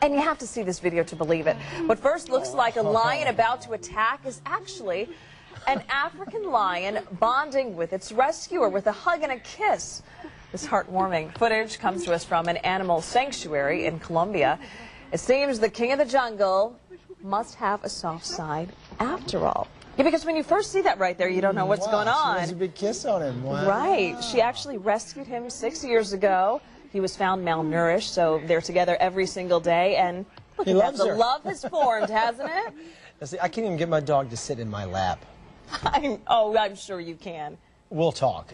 And you have to see this video to believe it. What first looks like a lion about to attack is actually an African lion bonding with its rescuer with a hug and a kiss. This heartwarming footage comes to us from an animal sanctuary in Colombia. It seems the king of the jungle must have a soft side after all. Yeah, because when you first see that right there, you don't know what's going on. She has a big kiss on him. Wow. Right. She actually rescued him 6 years ago. He was found malnourished, so they're together every single day. And look at that. The love has formed, hasn't it? See, I can't even get my dog to sit in my lap. I'm sure you can. We'll talk.